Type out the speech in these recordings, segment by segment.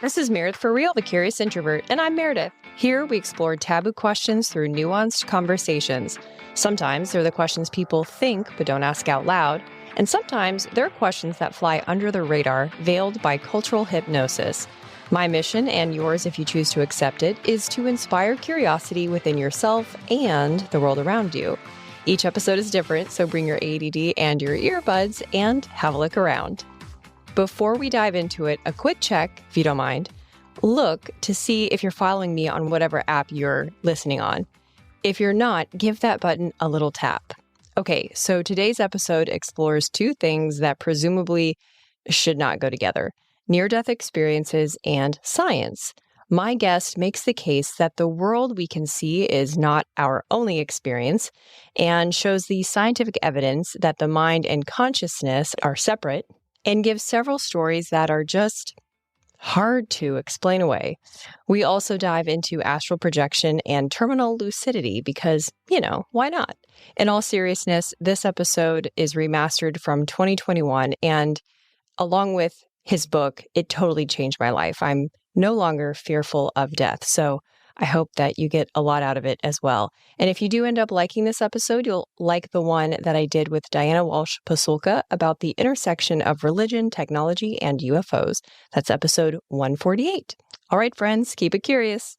This is Meredith for Real, the Curious Introvert, and I'm Meredith. Here we explore taboo questions through nuanced conversations. Sometimes they're the questions people think but don't ask out loud, and sometimes they're questions that fly under the radar, veiled by cultural hypnosis. My mission, and yours if you choose to accept it, is to inspire curiosity within yourself and the world around you. Each episode is different, so bring your ADD and your earbuds and have a look around. Before we dive into it, a quick check, if you don't mind. Look to see if you're following me on whatever app you're listening on. If you're not, give that button a little tap. Okay, so today's episode explores two things that presumably should not go together: near-death experiences and science. My guest makes the case that the world we can see is not our only experience and shows the scientific evidence that the mind and consciousness are separate, and gives several stories that are just hard to explain away. We also dive into astral projection and terminal lucidity because, why not? In all seriousness, this episode is remastered from 2021, and along with his book, it totally changed my life. I'm no longer fearful of death, so I hope that you get a lot out of it as well. And if you do end up liking this episode, you'll like the one that I did with Diana Walsh-Pasulka about the intersection of religion, technology, and UFOs. That's episode 148. All right, friends, keep it curious.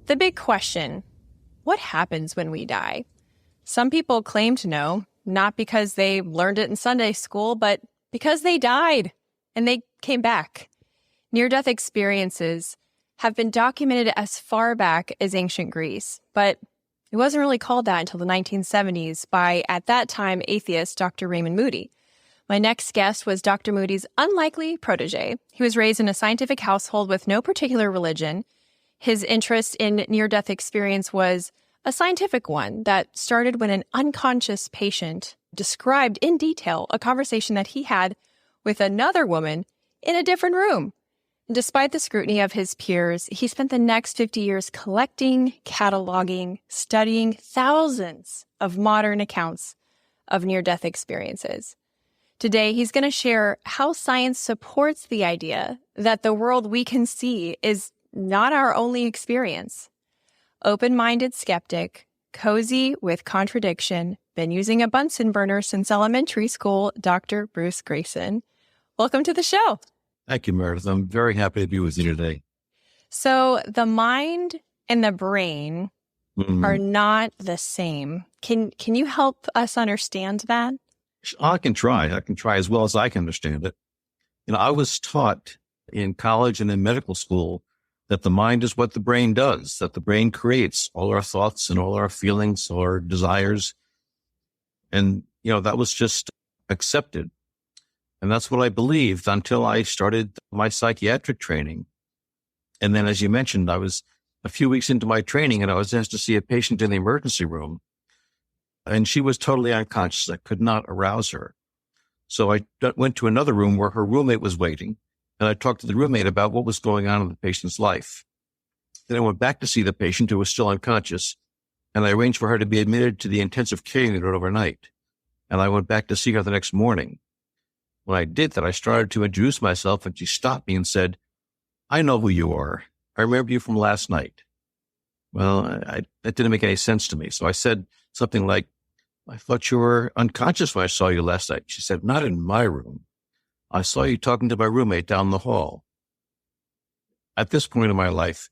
The big question: what happens when we die? Some people claim to know, not because they learned it in Sunday school, but because they died and they came back. Near-death experiences have been documented as far back as ancient Greece, but it wasn't really called that until the 1970s by, at that time, atheist Dr. Raymond Moody. My next guest was Dr. Moody's unlikely protégé. He was raised in a scientific household with no particular religion. His interest in near-death experience was a scientific one that started when an unconscious patient described in detail a conversation that he had with another woman in a different room. Despite the scrutiny of his peers, he spent the next 50 years collecting, cataloging, studying thousands of modern accounts of near-death experiences. Today, he's going to share how science supports the idea that the world we can see is not our only experience. Open-minded skeptic, cozy with contradiction, been using a Bunsen burner since elementary school, Dr. Bruce Greyson. Welcome to the show. Thank you, Meredith. I'm very happy to be with you today. So the mind and the brain are not the same. Can you help us understand that? I can try. I can try as well as I can understand it. I was taught in college and in medical school that the mind is what the brain does, that the brain creates all our thoughts and all our feelings, all our desires. And, that was just accepted. And that's what I believed until I started my psychiatric training. And then, as you mentioned, I was a few weeks into my training and I was asked to see a patient in the emergency room. And she was totally unconscious. I could not arouse her. So I went to another room where her roommate was waiting. And I talked to the roommate about what was going on in the patient's life. Then I went back to see the patient who was still unconscious. And I arranged for her to be admitted to the intensive care unit overnight. And I went back to see her the next morning. When I did that, I started to introduce myself, and she stopped me and said, "I know who you are. I remember you from last night." Well, that didn't make any sense to me. So I said something like, "I thought you were unconscious when I saw you last night." She said, "Not in my room. I saw you talking to my roommate down the hall." At this point in my life,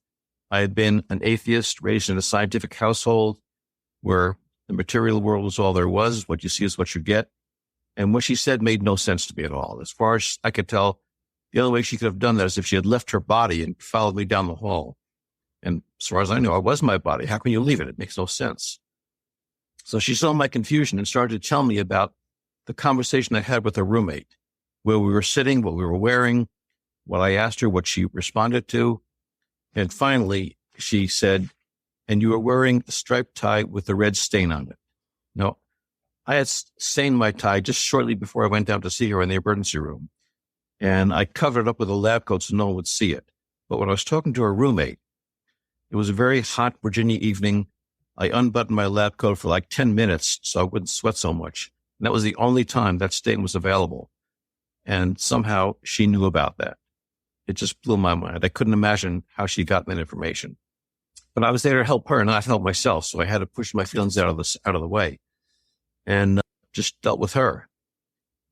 I had been an atheist raised in a scientific household where the material world was all there was. What you see is what you get. And what she said made no sense to me at all. As far as I could tell, the only way she could have done that is if she had left her body and followed me down the hall. And as far as I know, I was my body. How can you leave it? It makes no sense. So she saw my confusion and started to tell me about the conversation I had with her roommate, where we were sitting, what we were wearing, what I asked her, what she responded to. And finally, she said, "And you were wearing a striped tie with a red stain on it." No. I had stained my tie just shortly before I went down to see her in the emergency room, and I covered it up with a lab coat so no one would see it. But when I was talking to her roommate, it was a very hot Virginia evening. I unbuttoned my lab coat for like 10 minutes so I wouldn't sweat so much. And that was the only time that stain was available. And somehow she knew about that. It just blew my mind. I couldn't imagine how she got that information. But I was there to help her, not help myself. So I had to push my feelings out of the way and just dealt with her.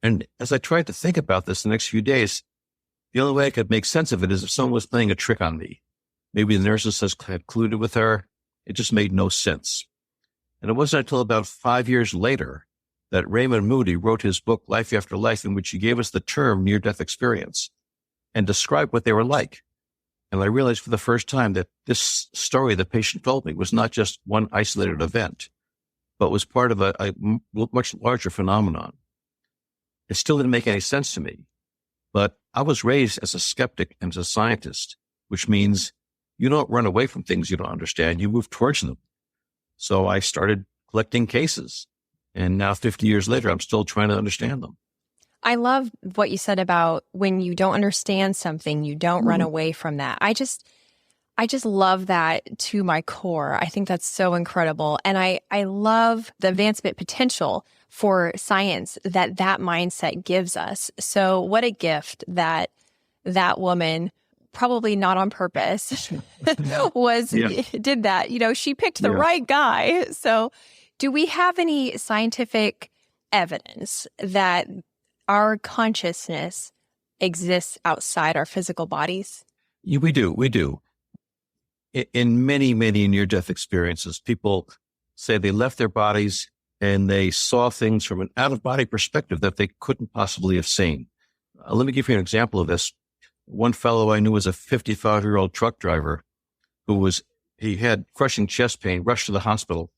And as I tried to think about this the next few days, the only way I could make sense of it is if someone was playing a trick on me. Maybe the nurses had colluded with her. It just made no sense. And it wasn't until about 5 years later that Raymond Moody wrote his book, Life After Life, in which he gave us the term near-death experience and described what they were like. And I realized for the first time that this story the patient told me was not just one isolated event, but was part of a much larger phenomenon. It still didn't make any sense to me, but I was raised as a skeptic and as a scientist, which means you don't run away from things you don't understand, you move towards them. So I started collecting cases, and now 50 years later, I'm still trying to understand them. I love what you said about when you don't understand something, you don't run away from that. I just love that to my core. I think that's so incredible. And I love the advancement potential for science that mindset gives us. So what a gift that woman, probably not on purpose, did that. You know, she picked the right guy. So do we have any scientific evidence that our consciousness exists outside our physical bodies? Yeah, we do. In many, many near-death experiences, people say they left their bodies and they saw things from an out-of-body perspective that they couldn't possibly have seen. Let me give you an example of this. One fellow I knew was a 55-year-old truck driver he had crushing chest pain, rushed to the hospital,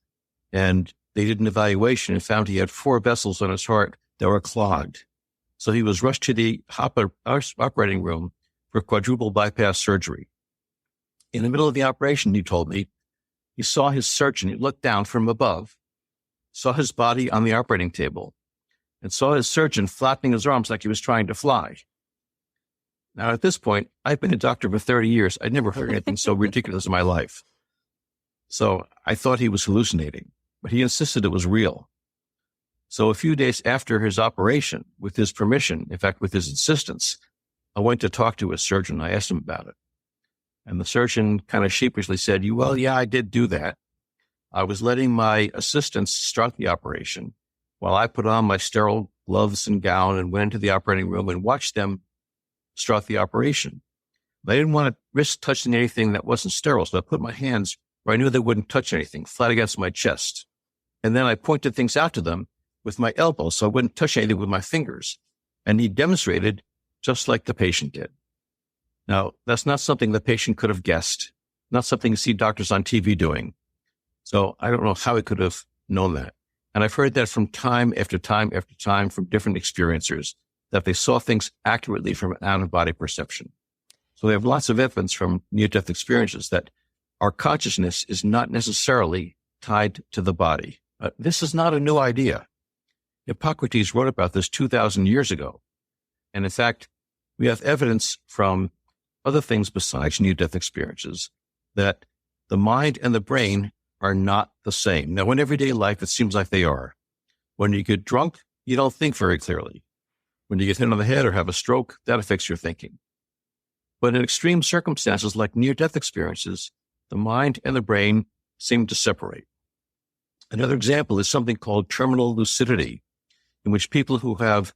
and they did an evaluation and found he had 4 vessels on his heart that were clogged. So he was rushed to the operating room for quadruple bypass surgery. In the middle of the operation, he told me, he saw his surgeon. He looked down from above, saw his body on the operating table, and saw his surgeon flapping his arms like he was trying to fly. Now, at this point, I've been a doctor for 30 years. I'd never heard anything so ridiculous in my life. So I thought he was hallucinating, but he insisted it was real. So a few days after his operation, with his permission, in fact, with his insistence, I went to talk to his surgeon. I asked him about it. And the surgeon kind of sheepishly said, well, yeah, I did do that. I was letting my assistants start the operation while I put on my sterile gloves and gown and went into the operating room and watched them start the operation. I didn't want to risk touching anything that wasn't sterile, so I put my hands where I knew they wouldn't touch anything, flat against my chest. And then I pointed things out to them with my elbow, so I wouldn't touch anything with my fingers. And he demonstrated just like the patient did. Now, that's not something the patient could have guessed, not something you see doctors on TV doing. So I don't know how he could have known that. And I've heard that from time after time after time from different experiencers, that they saw things accurately from an out-of-body perception. So we have lots of evidence from near-death experiences that our consciousness is not necessarily tied to the body. This is not a new idea. Hippocrates wrote about this 2,000 years ago. And in fact, we have evidence from other things besides near-death experiences that the mind and the brain are not the same. Now, in everyday life, it seems like they are. When you get drunk, you don't think very clearly. When you get hit on the head or have a stroke, that affects your thinking. But in extreme circumstances like near-death experiences, the mind and the brain seem to separate. Another example is something called terminal lucidity, in which people who have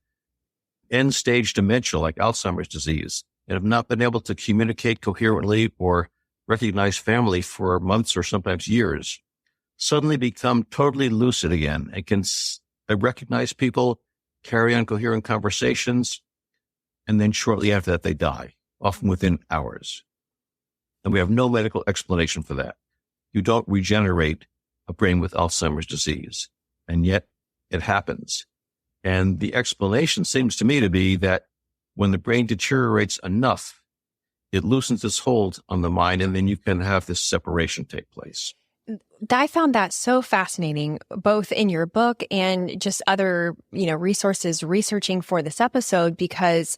end-stage dementia like Alzheimer's disease and have not been able to communicate coherently or recognize family for months or sometimes years, suddenly become totally lucid again and can recognize people, carry on coherent conversations, and then shortly after that they die, often within hours. And we have no medical explanation for that. You don't regenerate a brain with Alzheimer's disease, and yet it happens. And the explanation seems to me to be that when the brain deteriorates enough, it loosens its hold on the mind, and then you can have this separation take place. I found that so fascinating, both in your book and just other, resources researching for this episode, because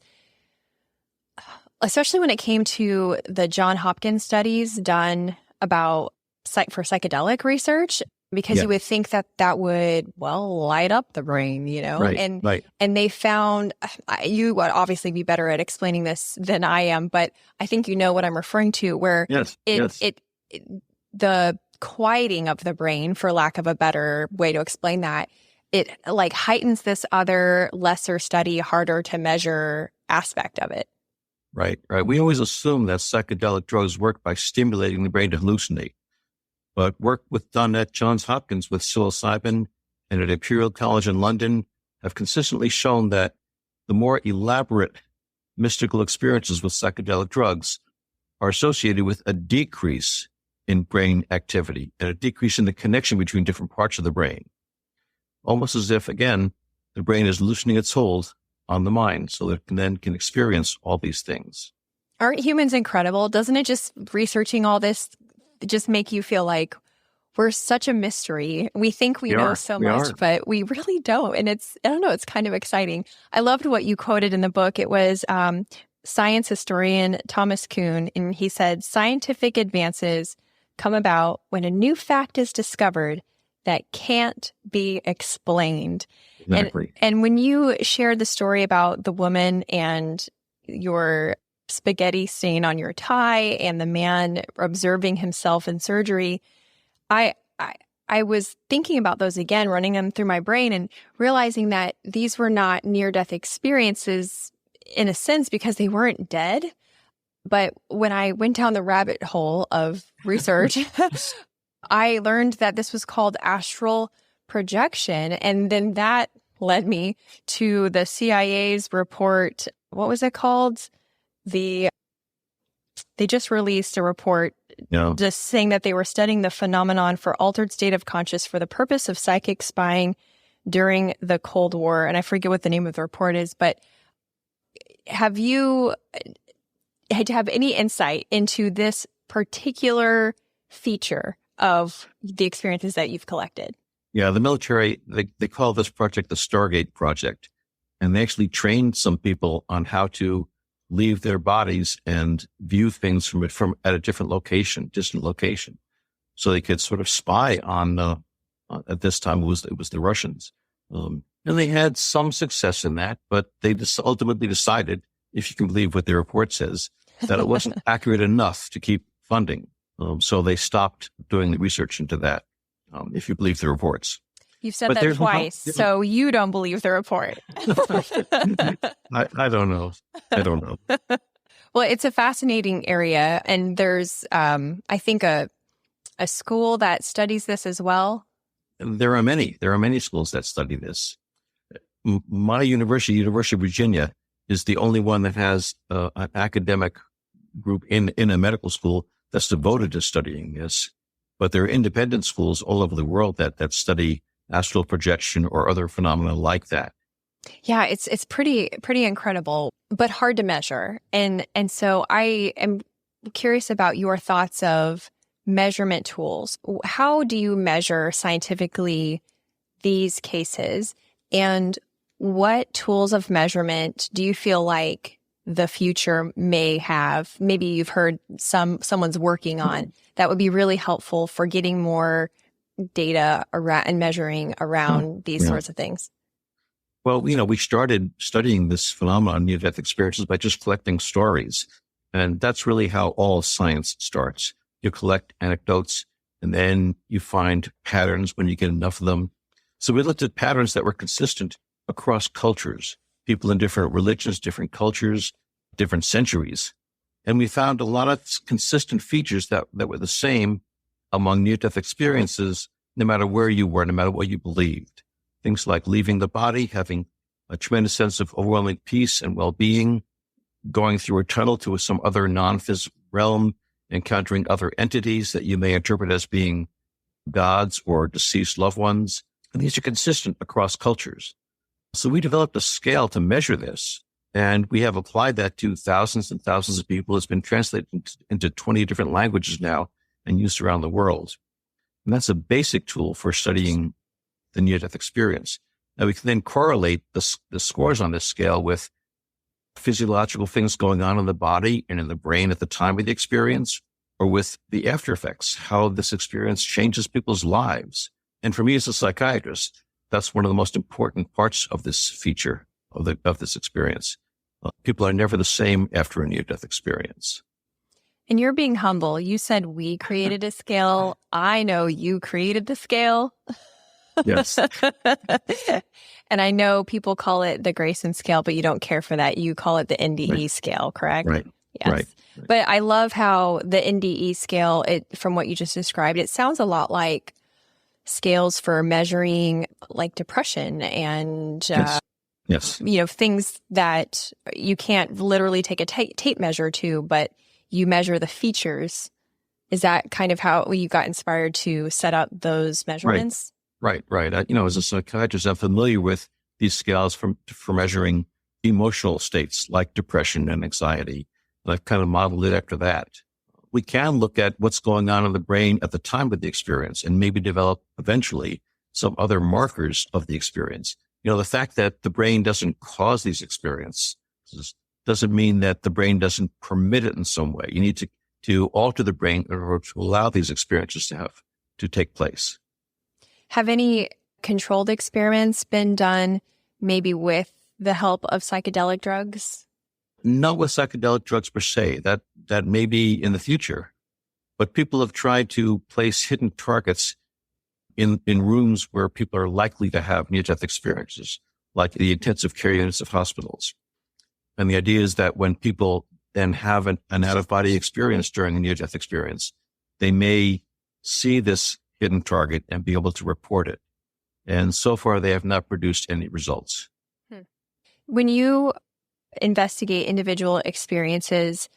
especially when it came to the John Hopkins studies done for psychedelic research, because you would think that that would, well, light up the brain, and they found, you would obviously be better at explaining this than I am, but I think you know what I'm referring to, where the quieting of the brain, for lack of a better way to explain that, it like heightens this other lesser study, harder to measure aspect of it. Right. We always assume that psychedelic drugs work by stimulating the brain to hallucinate. But work done at Johns Hopkins with psilocybin and at Imperial College in London have consistently shown that the more elaborate mystical experiences with psychedelic drugs are associated with a decrease in brain activity and a decrease in the connection between different parts of the brain. Almost as if, again, the brain is loosening its hold on the mind so that it then can experience all these things. Aren't humans incredible? Doesn't it just, researching all this, just make you feel like we're such a mystery? We think we know so much, but we really don't. And it's kind of exciting. I loved what you quoted in the book. It was science historian Thomas Kuhn, and he said, scientific advances come about when a new fact is discovered that can't be explained. Exactly. And when you shared the story about the woman and your spaghetti stain on your tie and the man observing himself in surgery, I was thinking about those again, running them through my brain and realizing that these were not near-death experiences in a sense because they weren't dead. But when I went down the rabbit hole of research, I learned that this was called astral projection. And then that led me to the CIA's report. What was it called? They just released a report just saying that they were studying the phenomenon for altered state of conscious for the purpose of psychic spying during the Cold War. And I forget what the name of the report is, but have you have any insight into this particular feature of the experiences that you've collected? Yeah, the military, they call this project the Stargate Project. And they actually trained some people on how to leave their bodies and view things from at a distant location. So they could sort of spy on, at this time, it was the Russians. And they had some success in that, but they ultimately decided, if you can believe what the report says, that it wasn't accurate enough to keep funding. So they stopped doing the research into that, if you believe the reports. You've said that twice, so you don't believe the report. I don't know. Well, it's a fascinating area, and there's, I think, a school that studies this as well. There are many schools that study this. My University of Virginia, is the only one that has an academic group in a medical school that's devoted to studying this. But there are independent schools all over the world that study astral projection or other phenomena like that. Yeah, it's pretty incredible, but hard to measure. And so I am curious about your thoughts of measurement tools. How do you measure scientifically these cases? And what tools of measurement do you feel like the future may have? Maybe you've heard someone's working on that would be really helpful for getting more data around and measuring around these sorts of things. Well, we started studying this phenomenon, near-death experiences, by just collecting stories. And that's really how all science starts. You collect anecdotes, and then you find patterns when you get enough of them. So we looked at patterns that were consistent across cultures, people in different religions, different cultures, different centuries. And we found a lot of consistent features that were the same among near-death experiences, no matter where you were, no matter what you believed. Things like leaving the body, having a tremendous sense of overwhelming peace and well-being, going through a tunnel to some other non-physical realm, encountering other entities that you may interpret as being gods or deceased loved ones. And these are consistent across cultures. So we developed a scale to measure this, and we have applied that to thousands and thousands of people. It's been translated into 20 different languages now and used around the world. And that's a basic tool for studying the near-death experience. Now we can then correlate the scores on this scale with physiological things going on in the body and in the brain at the time of the experience, or with the after effects, how this experience changes people's lives, And for me as a psychiatrist, that's one of the most important parts of this feature of this experience. People are never the same after a near-death experience. And you're being humble. You said we created a scale. I know you created the scale. Yes. And I know people call it the Greyson scale, but you don't care for that. You call it the NDE Right. scale, correct? Right. Yes. Right. But I love how the NDE scale, from what you just described, it sounds a lot like scales for measuring like depression and, Yes. things that you can't literally take a tape measure to, but you measure the features. Is that kind of how you got inspired to set up those measurements? Right. As a psychiatrist, I'm familiar with these scales for measuring emotional states like depression and anxiety. And I've kind of modeled it after that. We can look at what's going on in the brain at the time of the experience and maybe develop eventually some other markers of the experience. The fact that the brain doesn't cause these experiences doesn't mean that the brain doesn't permit it in some way. You need to alter the brain in order to allow these experiences to take place. Have any controlled experiments been done maybe with the help of psychedelic drugs? Not with psychedelic drugs per se. That may be in the future. But people have tried to place hidden targets in rooms where people are likely to have near-death experiences, like the intensive care units of hospitals. And the idea is that when people then have an out-of-body experience during a near-death experience, they may see this hidden target and be able to report it. And so far, they have not produced any results. When you investigate individual experiences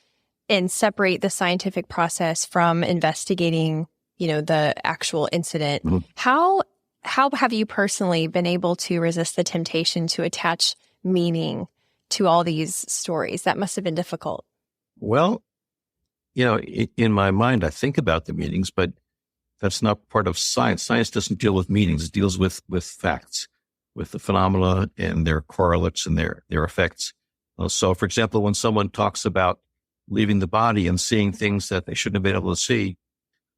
and separate the scientific process from investigating, the actual incident, Mm-hmm. how have you personally been able to resist the temptation to attach meaning to all these stories? That must have been difficult. Well, in my mind, I think about the meanings, but that's not part of science. Science doesn't deal with meanings. It deals with facts, with the phenomena and their correlates and their effects. So, for example, when someone talks about leaving the body and seeing things that they shouldn't have been able to see,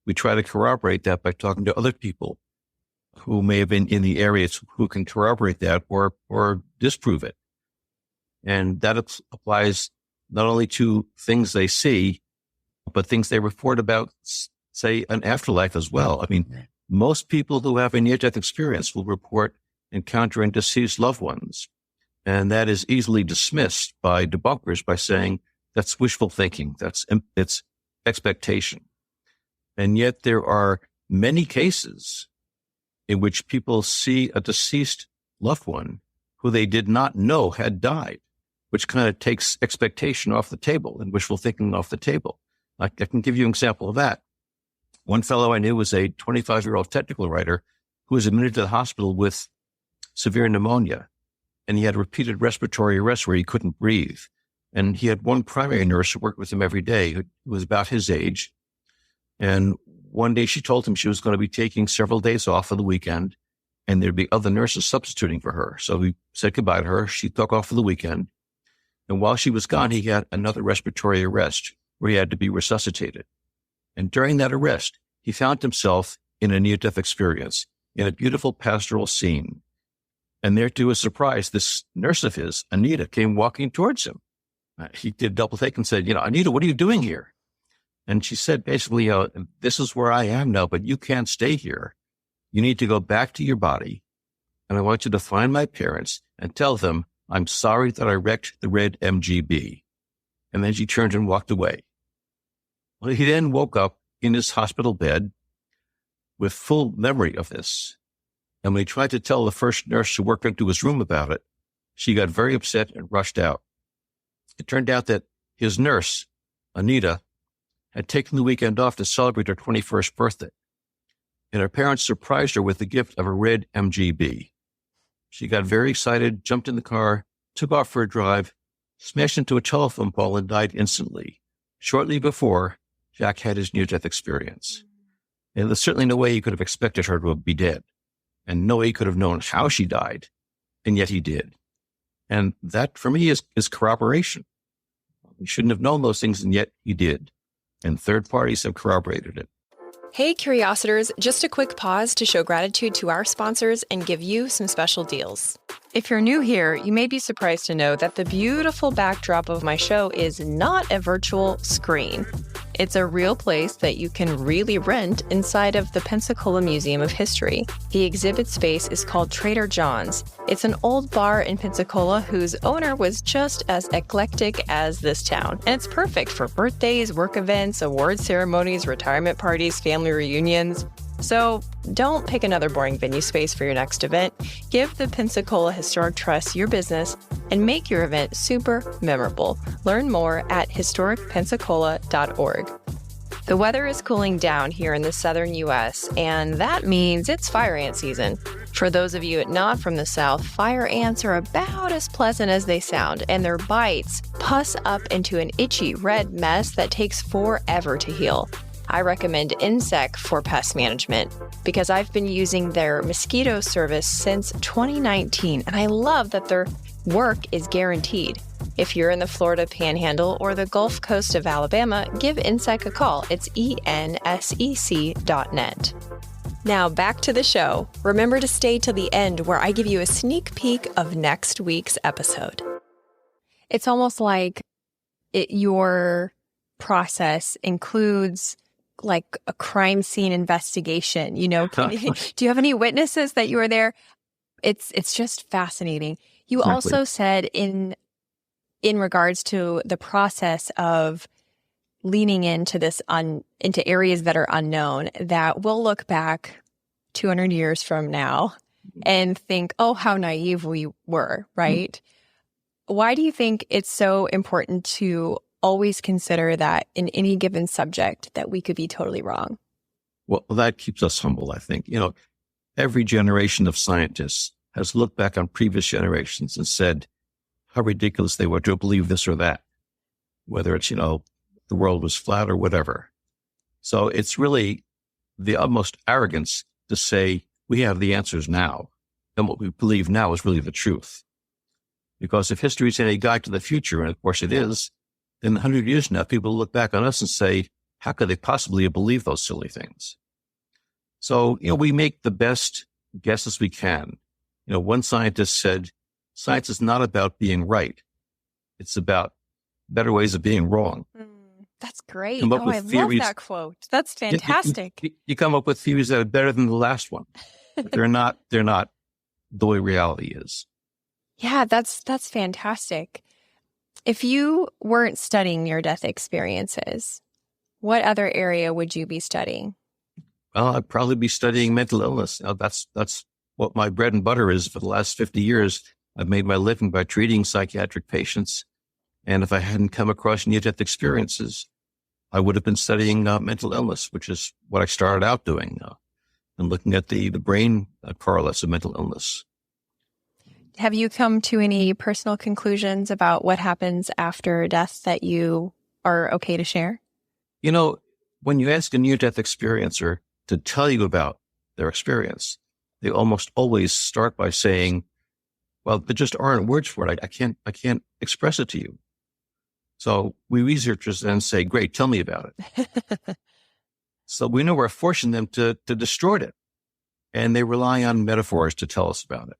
we try to corroborate that by talking to other people who may have been in the areas who can corroborate that or disprove it. And that applies not only to things they see, but things they report about, say, an afterlife as well. I mean, most people who have a near-death experience will report encountering deceased loved ones. And that is easily dismissed by debunkers by saying that's wishful thinking, it's expectation. And yet there are many cases in which people see a deceased loved one who they did not know had died, which kind of takes expectation off the table and wishful thinking off the table. I can give you an example of that. One fellow I knew was a 25-year-old technical writer who was admitted to the hospital with severe pneumonia, and he had repeated respiratory arrest where he couldn't breathe. And he had one primary nurse who worked with him every day who was about his age. And one day she told him she was going to be taking several days off for the weekend, and there'd be other nurses substituting for her. So he said goodbye to her. She took off for the weekend. And while she was gone, he had another respiratory arrest where he had to be resuscitated. And during that arrest, he found himself in a near-death experience in a beautiful pastoral scene. And there, to his surprise, this nurse of his, Anita, came walking towards him. He did a double take and said, Anita, what are you doing here? And she said, basically, this is where I am now, but you can't stay here. You need to go back to your body. And I want you to find my parents and tell them, I'm sorry that I wrecked the red MGB. And then she turned and walked away. Well, he then woke up in his hospital bed with full memory of this. And when he tried to tell the first nurse who worked into his room about it, she got very upset and rushed out. It turned out that his nurse, Anita, had taken the weekend off to celebrate her 21st birthday. And her parents surprised her with the gift of a red MGB. She got very excited, jumped in the car, took off for a drive, smashed into a telephone pole and died instantly, shortly before Jack had his near-death experience. And there's certainly no way he could have expected her to be dead, and no way he could have known how she died, and yet he did. And that, for me, is corroboration. He shouldn't have known those things, and yet he did. And third parties have corroborated it. Hey, Curiositors, just a quick pause to show gratitude to our sponsors and give you some special deals. If you're new here, you may be surprised to know that the beautiful backdrop of my show is not a virtual screen. It's a real place that you can really rent inside of the Pensacola Museum of History. The exhibit space is called Trader John's. It's an old bar in Pensacola whose owner was just as eclectic as this town. And it's perfect for birthdays, work events, award ceremonies, retirement parties, family reunions. So don't pick another boring venue space for your next event. Give the Pensacola Historic Trust your business and make your event super memorable. Learn more at historicpensacola.org. The weather is cooling down here in the southern U.S., and that means it's fire ant season. For those of you not from the South, fire ants are about as pleasant as they sound, and their bites pus up into an itchy red mess that takes forever to heal. I recommend Insect for pest management because I've been using their mosquito service since 2019, and I love that their work is guaranteed. If you're in the Florida Panhandle or the Gulf Coast of Alabama, give Insect a call. It's ensec.net. Now back to the show. Remember to stay till the end where I give you a sneak peek of next week's episode. It's almost like your process includes like a crime scene investigation, do you have any witnesses that you were there? It's just fascinating. You Exactly. Also said in regards to the process of leaning into into areas that are unknown, that we'll look back 200 years from now and think, oh, how naive we were, right? Mm-hmm. Why do you think it's so important to always consider that in any given subject that we could be totally wrong? Well, that keeps us humble, I think. Every generation of scientists has looked back on previous generations and said how ridiculous they were to believe this or that, whether it's, the world was flat or whatever. So it's really the utmost arrogance to say we have the answers now, and what we believe now is really the truth. Because if history is any guide to the future, and of course it is, then 100 years from now, people look back on us and say, how could they possibly believe those silly things? So, we make the best guesses we can. One scientist said, science is not about being right. It's about better ways of being wrong. That's great. I love that quote. That's fantastic. You come up with theories that are better than the last one. But they're not the way reality is. Yeah, that's fantastic. If you weren't studying near-death experiences, what other area would you be studying? Well, I'd probably be studying mental illness. That's what my bread and butter is for the last 50 years. I've made my living by treating psychiatric patients. And if I hadn't come across near-death experiences, I would have been studying mental illness, which is what I started out doing, and looking at the brain correlates of mental illness. Have you come to any personal conclusions about what happens after death that you are okay to share? When you ask a near-death experiencer to tell you about their experience, they almost always start by saying, well, there just aren't words for it. I can't express it to you. So we researchers then say, great, tell me about it. So we know we're forcing them to distort it. And they rely on metaphors to tell us about it.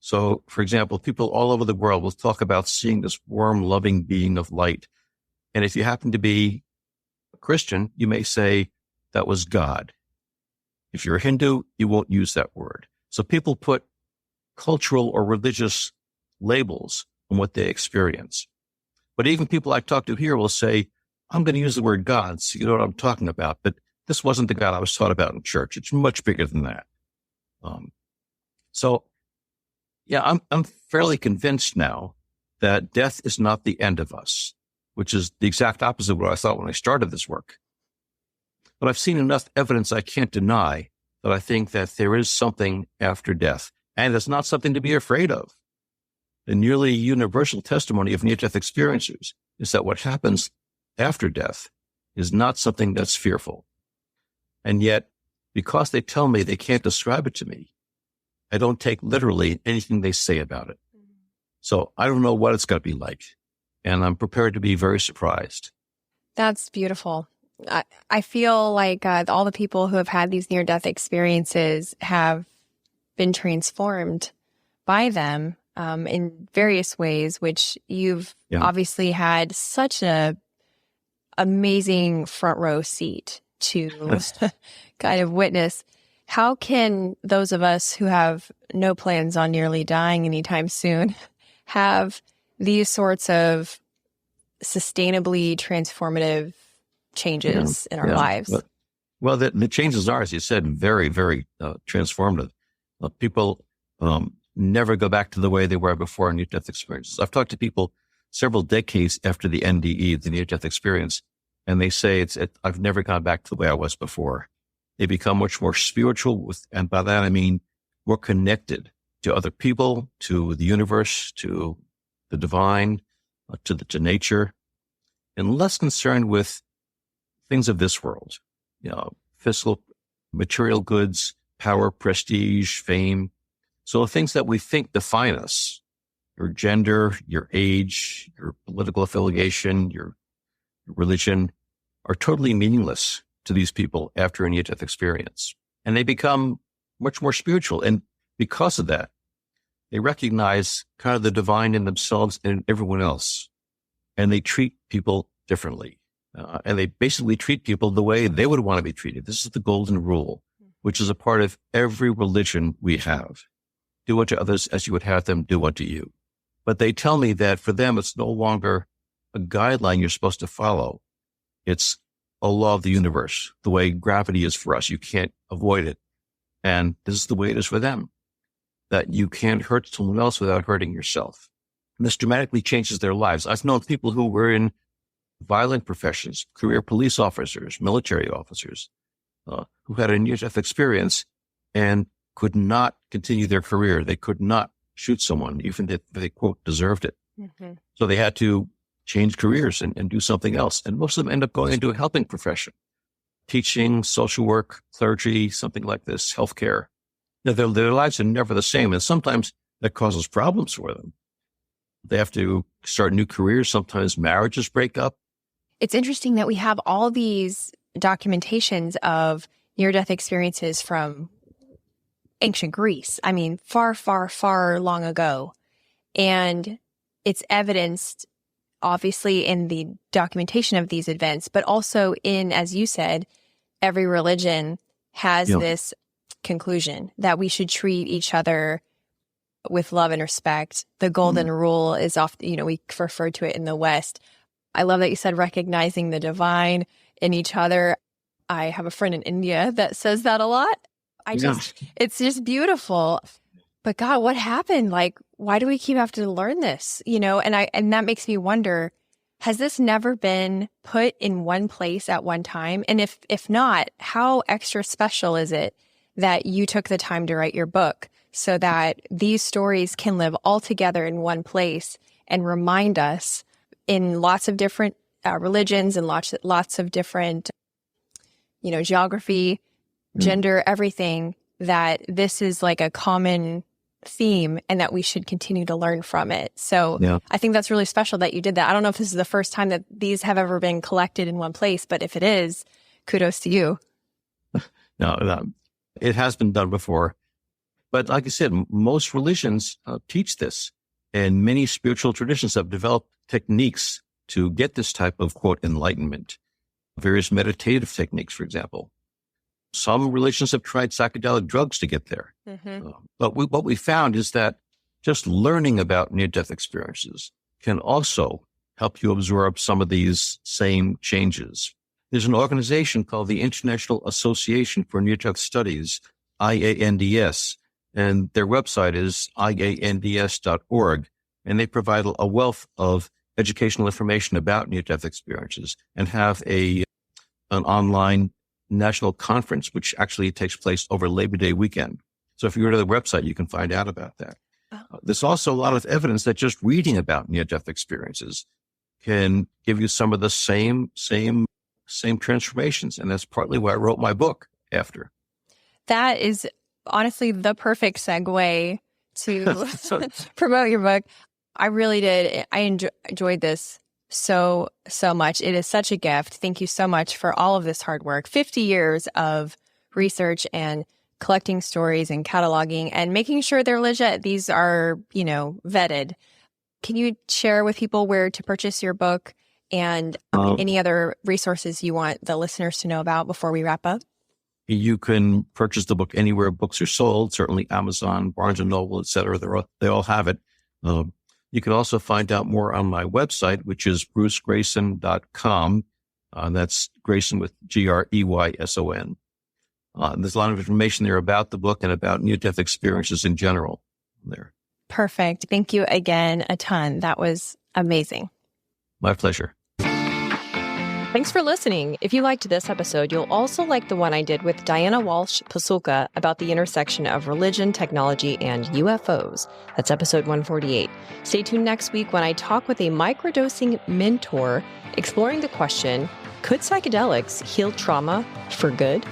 So, for example, people all over the world will talk about seeing this warm, loving being of light. And if you happen to be a Christian, you may say that was God. If you're a Hindu, you won't use that word. So people put cultural or religious labels on what they experience. But even people I talk to here will say, I'm going to use the word God, so you know what I'm talking about. But this wasn't the God I was taught about in church. It's much bigger than that. Yeah, I'm fairly convinced now that death is not the end of us, which is the exact opposite of what I thought when I started this work. But I've seen enough evidence I can't deny that I think that there is something after death, and it's not something to be afraid of. The nearly universal testimony of near-death experiencers is that what happens after death is not something that's fearful. And yet, because they tell me they can't describe it to me, I don't take literally anything they say about it. So I don't know what it's going to be like, and I'm prepared to be very surprised. That's beautiful. I feel like all the people who have had these near-death experiences have been transformed by them in various ways, which you've obviously had such a amazing front row seat to kind of witness. How can those of us who have no plans on nearly dying anytime soon have these sorts of sustainably transformative changes in our lives? Well, the changes are, as you said, very, very transformative. People never go back to the way they were before near-death experiences. I've talked to people several decades after the NDE, the near-death experience, and they say I've never gone back to the way I was before. They become much more spiritual, and by that I mean more connected to other people, to the universe, to the divine, to nature, and less concerned with things of this world, physical, material goods, power, prestige, fame. So things that we think define us, your gender, your age, your political affiliation, your religion, are totally meaningless to these people after a near-death experience. And they become much more spiritual. And because of that, they recognize kind of the divine in themselves and in everyone else. And they treat people differently. And they basically treat people the way they would want to be treated. This is the golden rule, which is a part of every religion we have. Do unto others as you would have them do unto you. But they tell me that for them, it's no longer a guideline you're supposed to follow. It's a law of the universe, the way gravity is for us. You can't avoid it. And this is the way it is for them, that you can't hurt someone else without hurting yourself. And this dramatically changes their lives. I've known people who were in violent professions, career police officers, military officers, who had a near-death experience and could not continue their career. They could not shoot someone, even if they, quote, deserved it. Mm-hmm. So they had to change careers and do something else. And most of them end up going into a helping profession, teaching, social work, clergy, something like this, healthcare. Now, their lives are never the same. And sometimes that causes problems for them. They have to start new careers. Sometimes marriages break up. It's interesting that we have all these documentations of near-death experiences from ancient Greece. I mean, far, far, far long ago. And it's evidenced, obviously, in the documentation of these events, but also in, as you said, every religion has this conclusion that we should treat each other with love and respect. The golden rule is often, we refer to it in the West. I love that you said recognizing the divine in each other. I have a friend in India that says that a lot. It's just beautiful. But God, what happened? Like, why do we keep having to learn this? And that makes me wonder, has this never been put in one place at one time? And if not, how extra special is it that you took the time to write your book so that these stories can live all together in one place and remind us in lots of different religions and lots of different, geography, gender, everything, that this is like a common theme and that we should continue to learn from it. So I think that's really special that you did that. I don't know if this is the first time that these have ever been collected in one place, but if it is, kudos to you. No, it has been done before. But like I said, most religions teach this, and many spiritual traditions have developed techniques to get this type of, quote, enlightenment. Various meditative techniques, for example. Some religions have tried psychedelic drugs to get there. Mm-hmm. But what we found is that just learning about near-death experiences can also help you absorb some of these same changes. There's an organization called the International Association for Near-Death Studies, IANDS, and their website is iands.org, and they provide a wealth of educational information about near-death experiences and have an online national conference, which actually takes place over Labor Day weekend. So if you go to the website, you can find out about that. There's also a lot of evidence that just reading about near-death experiences can give you some of the same transformations. And that's partly why I wrote my book after. That is honestly the perfect segue to promote your book. I really did. I enjoyed this so much. It is such a gift. Thank you so much for all of this hard work. 50 years of research and collecting stories and cataloging and making sure they're legit. These are, vetted. Can you share with people where to purchase your book and any other resources you want the listeners to know about before we wrap up? You can purchase the book anywhere books are sold, certainly Amazon, Barnes & Noble, et cetera. They all have it. You can also find out more on my website, which is brucegreyson.com. That's Greyson with Greyson. There's a lot of information there about the book and about near-death experiences in general there. Perfect. Thank you again a ton. That was amazing. My pleasure. Thanks for listening. If you liked this episode, you'll also like the one I did with Diana Walsh Pasulka about the intersection of religion, technology, and UFOs. That's episode 148. Stay tuned next week when I talk with a microdosing mentor exploring the question, could psychedelics heal trauma for good?